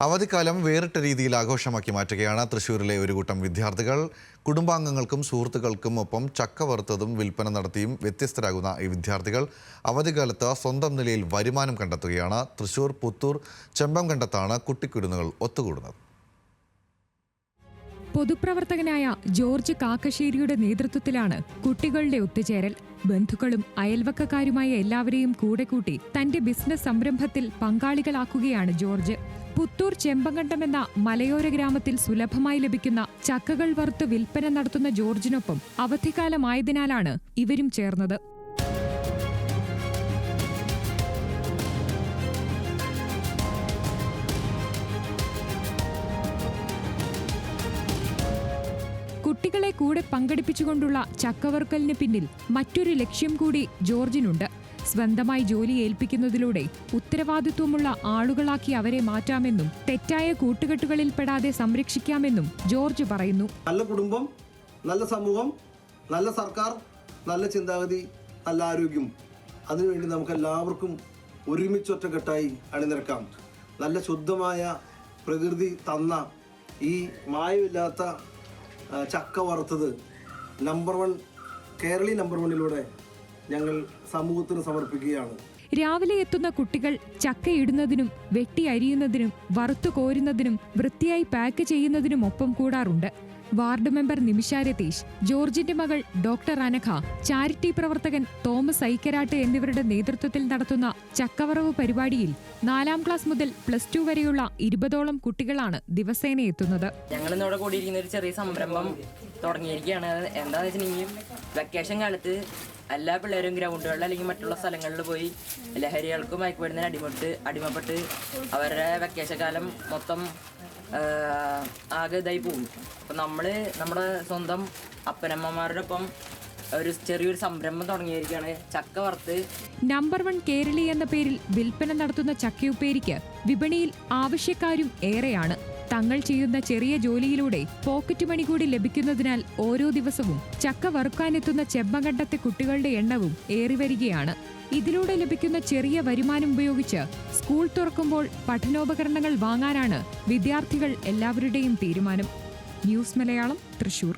അവധിക്കാലം വേറിട്ട രീതിയിൽ ആഘോഷമാക്കി മാറ്റുകയാണ് തൃശ്ശൂരിലെ ഒരു കൂട്ടം വിദ്യാർത്ഥികൾ. കുടുംബാംഗങ്ങൾക്കും സുഹൃത്തുക്കൾക്കും ഒപ്പം ചക്ക വറുത്തതും വിൽപ്പന നടത്തിയും വ്യത്യസ്തരാകുന്ന ഈ വിദ്യാർത്ഥികൾ അവധിക്കാലത്ത് സ്വന്തം നിലയിൽ വരുമാനം കണ്ടെത്തുകയാണ്. തൃശ്ശൂർ പുത്തൂർ ചെമ്പംകണ്ടത്താണ് കുട്ടിക്കുരുന്നുകൾ ഒത്തുകൂടുന്നത്. പൊതുപ്രവർത്തകനായ ജോർജ് കാക്കശ്ശേരിയുടെ നേതൃത്വത്തിലാണ് കുട്ടികളുടെ ഒത്തുചേരൽ. ബന്ധുക്കളും അയൽവക്കക്കാരുമായ എല്ലാവരെയും കൂടെ കൂട്ടി തന്റെ ബിസിനസ് സംരംഭത്തിൽ പങ്കാളികളാക്കുകയാണ് ജോർജ്. പുത്തൂർ ചെമ്പങ്കണ്ടം എന്ന മലയോര ഗ്രാമത്തിൽ സുലഭമായി ലഭിക്കുന്ന ചക്കകൾ വറുത്ത് വിൽപ്പന നടത്തുന്ന ജോർജിനൊപ്പം അവധിക്കാലമായതിനാലാണ് ഇവരും ചേർന്നത്. കുട്ടികളെ കൂടെ പങ്കെടുപ്പിച്ചുകൊണ്ടുള്ള ചക്കവറുക്കലിന് പിന്നിൽ മറ്റൊരു ലക്ഷ്യം കൂടി ജോർജിനുണ്ട്. സ്വന്തമായി ജോലി ഏൽപ്പിക്കുന്നതിലൂടെ ഉത്തരവാദിത്വമുള്ള ആളുകളാക്കി അവരെ മാറ്റാമെന്നും തെറ്റായ കൂട്ടുകെട്ടുകളിൽ പെടാതെ സംരക്ഷിക്കാമെന്നും ജോർജ് പറയുന്നു. നല്ല കുടുംബം, നല്ല സമൂഹം, നല്ല സർക്കാർ, നല്ല ചിന്താഗതി, നല്ല ആരോഗ്യം, അതിനുവേണ്ടി നമുക്ക് എല്ലാവർക്കും ഒരുമിച്ചൊറ്റക്കെട്ടായി അണിനിരക്കാം. നല്ല ശുദ്ധമായ പ്രകൃതി തന്ന ഈ മായമില്ലാത്ത ചക്ക വറുത്തത് നമ്പർ 1 കേരളീ നമ്പർ 1 ഞങ്ങൾ സമൂഹത്തിന് സമർപ്പിക്കുകയാണ്. രാവിലെ എത്തുന്ന കുട്ടികൾ ചക്കയിടുന്നതിനും വെട്ടി അരിയുന്നതിനും വറുത്തു കോരുന്നതിനും വൃത്തിയായി പാക്ക് ചെയ്യുന്നതിനും ഒപ്പം കൂടാറുണ്ട്. വാർഡ് മെമ്പർ നിമിഷ രതീഷ്, ജോർജിന്റെ മകൾ ഡോക്ടർ അനഘ, ചാരിറ്റി പ്രവർത്തകൻ തോമസ് ഐക്കരാട്ട് എന്നിവരുടെ നേതൃത്വത്തിൽ നടത്തുന്ന ചക്കവറവ് പരിപാടിയിൽ 4ാം ക്ലാസ് മുതൽ +2 വരെയുള്ള 20ഓളം കുട്ടികളാണ് ദിവസേന എത്തുന്നത്. ഞങ്ങൾ ഇന്നിവിടെ കൂടിയിരിക്കുന്ന ഒരു ചെറിയ സംരംഭം തുടങ്ങിയിരിക്കുകയാണ്. എന്താണെന്ന് വെച്ചിട്ടുണ്ടെങ്കിൽ വെക്കേഷൻ കാലത്ത് എല്ലാ പിള്ളേരും ഗ്രൗണ്ടുകളിൽ അല്ലെങ്കിൽ മറ്റുള്ള സ്ഥലങ്ങളിൽ പോയി ലഹരികൾക്കും മയക്കുമരുന്നിന് അടിമപ്പെട്ട് അവരുടെ വെക്കേഷൻ കാലം മൊത്തം ആകെ ഇതായി പോകും. അപ്പം നമ്മുടെ സ്വന്തം അപ്പനമ്മമാരുടെ ഒപ്പം ഒരു ചെറിയൊരു സംരംഭം തുടങ്ങിയിരിക്കുകയാണ്, ചക്ക വറുത്ത്. നമ്പർ 1 കേരളി എന്ന പേരിൽ വിൽപ്പന നടത്തുന്ന ചക്കയുപ്പേരിക്ക് വിപണിയിൽ ആവശ്യക്കാരും ഏറെയാണ്. തങ്ങൾ ചെയ്യുന്ന ചെറിയ ജോലിയിലൂടെ പോക്കറ്റ് മണി കൂടി ലഭിക്കുന്നതിനാൽ ഓരോ ദിവസവും ചക്ക വറുക്കാനെത്തുന്ന ചെമ്പങ്കണ്ടത്തെ കുട്ടികളുടെ എണ്ണവും ഏറിവരികയാണ്. ഇതിലൂടെ ലഭിക്കുന്ന ചെറിയ വരുമാനം ഉപയോഗിച്ച് സ്കൂൾ തുറക്കുമ്പോൾ പഠനോപകരണങ്ങൾ വാങ്ങാനാണ് വിദ്യാർത്ഥികൾ എല്ലാവരുടെയും തീരുമാനം. ന്യൂസ് മലയാളം, തൃശൂർ.